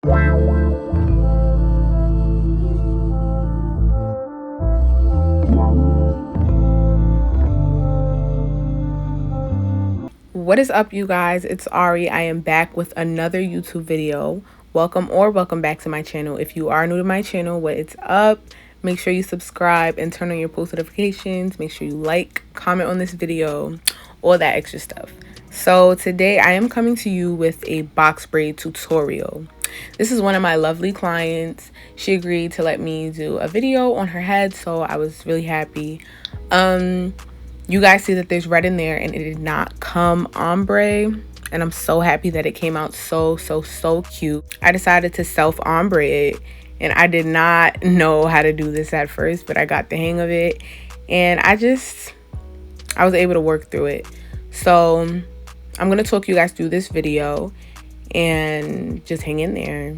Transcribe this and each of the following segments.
What is up, you guys? It's Ari. I am back with another YouTube video. Welcome back to my channel. If you are new to my channel, what it's up? Make sure you subscribe and turn on your post notifications. Make sure you like, comment on this video, all that extra stuff. So today I am coming to you with a box braid tutorial. This is one of my lovely clients. She agreed to let me do a video on her head, so I was really happy. You guys see that there's red in there and it did not come ombre, and I'm so happy that it came out so cute. I decided to self ombre it, and I did not know how to do this at first, but I got the hang of it, and I was able to work through it. So I'm gonna talk you guys through this video, and just hang in there.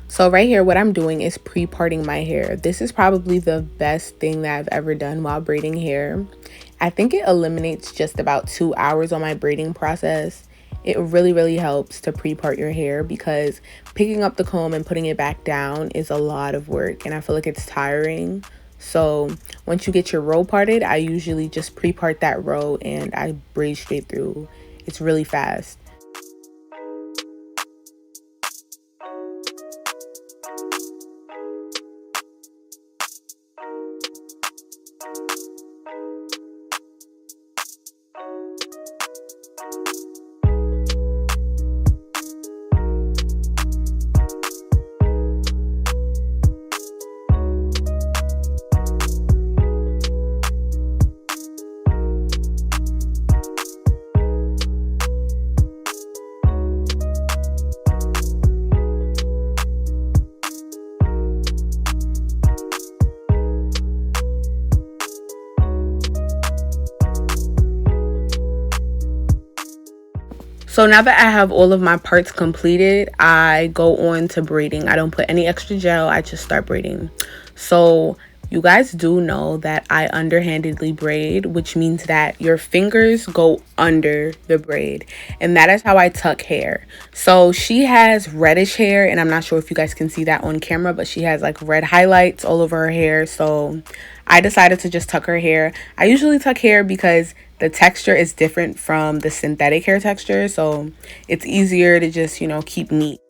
So right here, what I'm doing is pre-parting my hair. This is probably the best thing that I've ever done while braiding hair. I think it eliminates just about 2 hours on my braiding process. It really helps to pre-part your hair because picking up the comb and putting it back down is a lot of work, and I feel like it's tiring. So once you get your row parted, I usually just pre-part that row and I braid straight through. It's really fast. So now that I have all of my parts completed, I go on to braiding. I don't put any extra gel, I just start braiding. So you guys do know that I underhandedly braid, which means that your fingers go under the braid. And that is how I tuck hair. So she has reddish hair, and I'm not sure if you guys can see that on camera, but she has like red highlights all over her hair. So I decided to just tuck her hair. I usually tuck hair because the texture is different from the synthetic hair texture, so it's easier to just, you know, keep neat.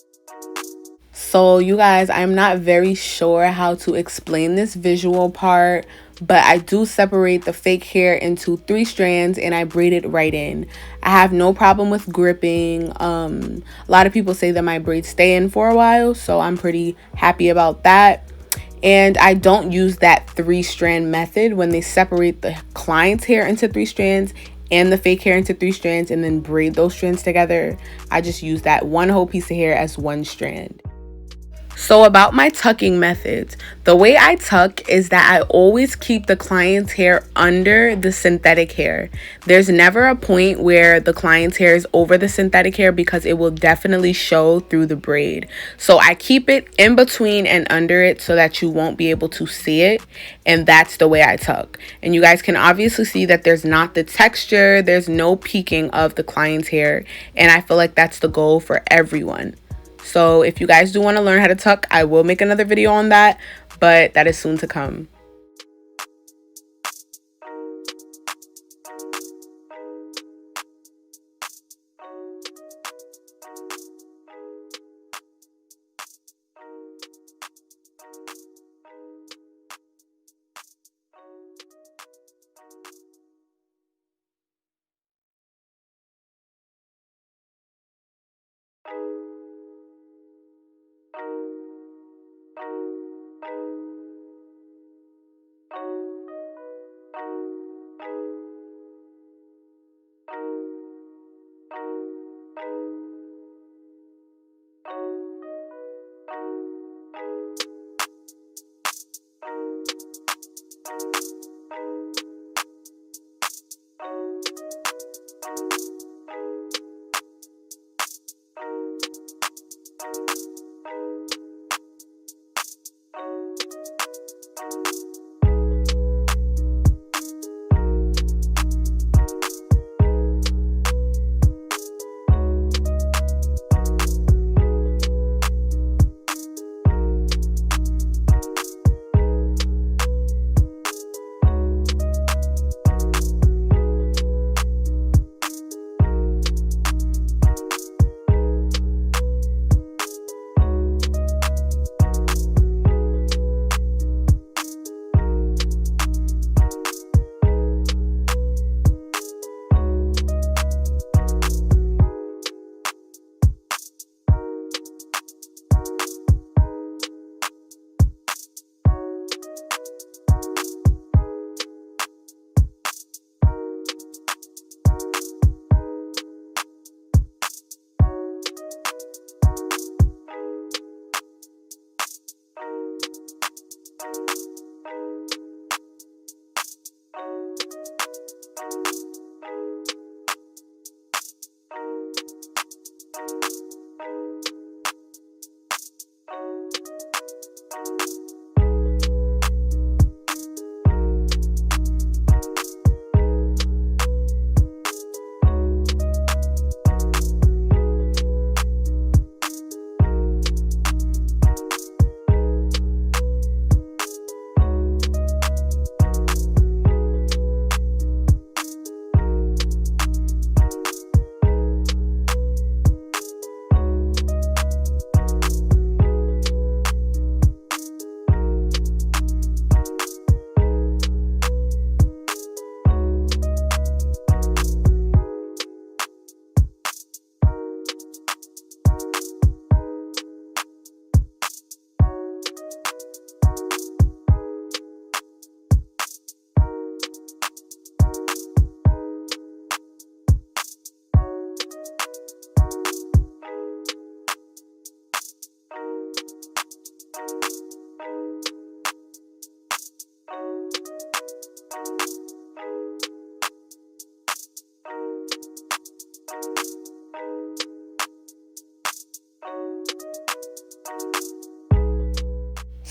So you guys, I'm not very sure how to explain this visual part, but I do separate the fake hair into 3 strands and I braid it right in. I have no problem with gripping. A lot of people say that my braids stay in for a while, so I'm pretty happy about that. And I don't use that 3-strand method when they separate the client's hair into 3 strands and the fake hair into 3 strands and then braid those strands together. I just use that one whole piece of hair as 1 strand. So about my tucking methods, the way I tuck is that I always keep the client's hair under the synthetic hair. There's never a point where the client's hair is over the synthetic hair because it will definitely show through the braid. So I keep it in between and under it so that you won't be able to see it. And that's the way I tuck. And you guys can obviously see that there's not the texture, there's no peeking of the client's hair. And I feel like that's the goal for everyone. So if you guys do want to learn how to tuck, I will make another video on that, but that is soon to come.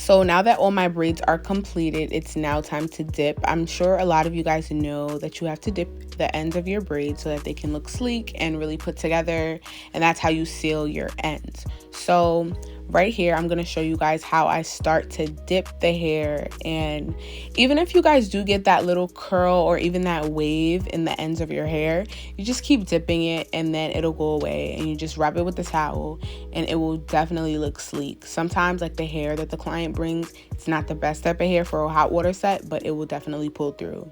So now that all my braids are completed, it's now time to dip. I'm sure a lot of you guys know that you have to dip the ends of your braids so that they can look sleek and really put together, and that's how you seal your ends. So right here, I'm going to show you guys how I start to dip the hair. And even if you guys do get that little curl or even that wave in the ends of your hair, you just keep dipping it and then it'll go away, and you just wrap it with the towel and it will definitely look sleek. Sometimes like the hair that the client brings, it's not the best type of hair for a hot water set, but it will definitely pull through.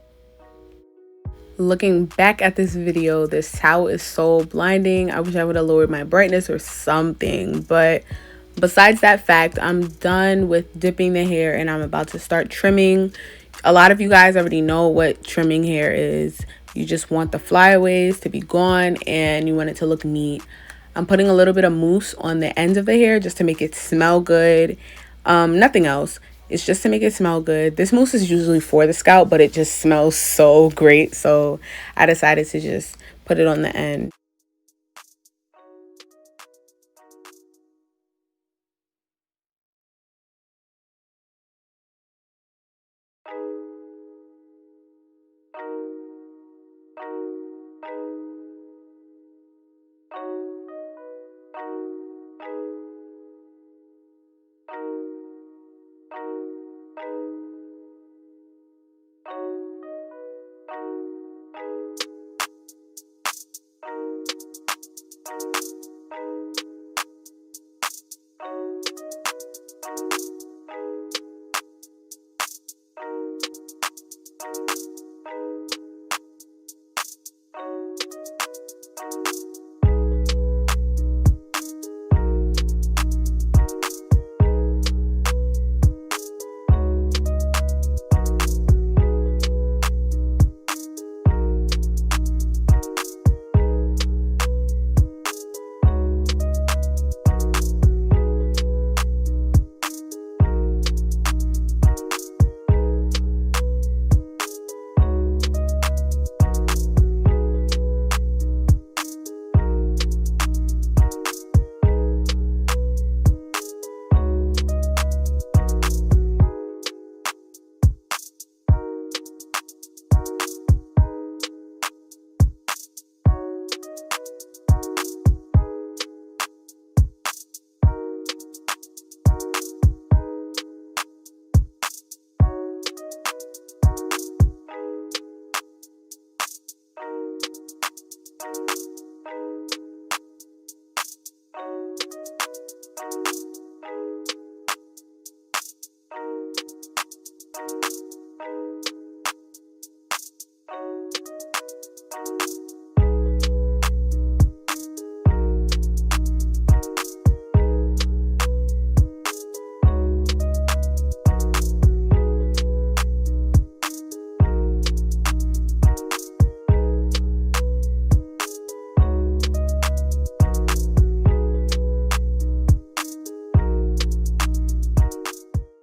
Looking back at this video, this towel is so blinding. I wish I would have lowered my brightness or something, but besides that fact, I'm done with dipping the hair and I'm about to start trimming. A lot of you guys already know what trimming hair is. You just want the flyaways to be gone and you want it to look neat. I'm putting a little bit of mousse on the ends of the hair just to make it smell good. Nothing else. It's just to make it smell good. This mousse is usually for the scalp, but it just smells so great. So I decided to just put it on the end.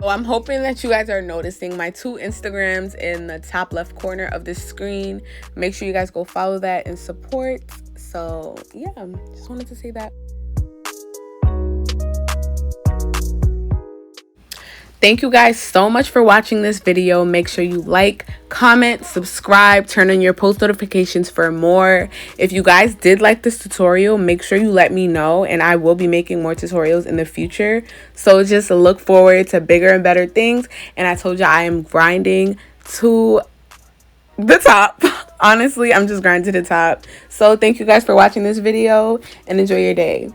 So I'm hoping that you guys are noticing my 2 Instagrams in the top left corner of the screen. Make sure you guys go follow that and support. So yeah, just wanted to say that. Thank you guys so much for watching this video. Make sure you like, comment, subscribe, turn on your post notifications for more. If you guys did like this tutorial, make sure you let me know, and I will be making more tutorials in the future. So just look forward to bigger and better things. And I told you I am grinding to the top. Honestly, I'm just grinding to the top. So thank you guys for watching this video and enjoy your day.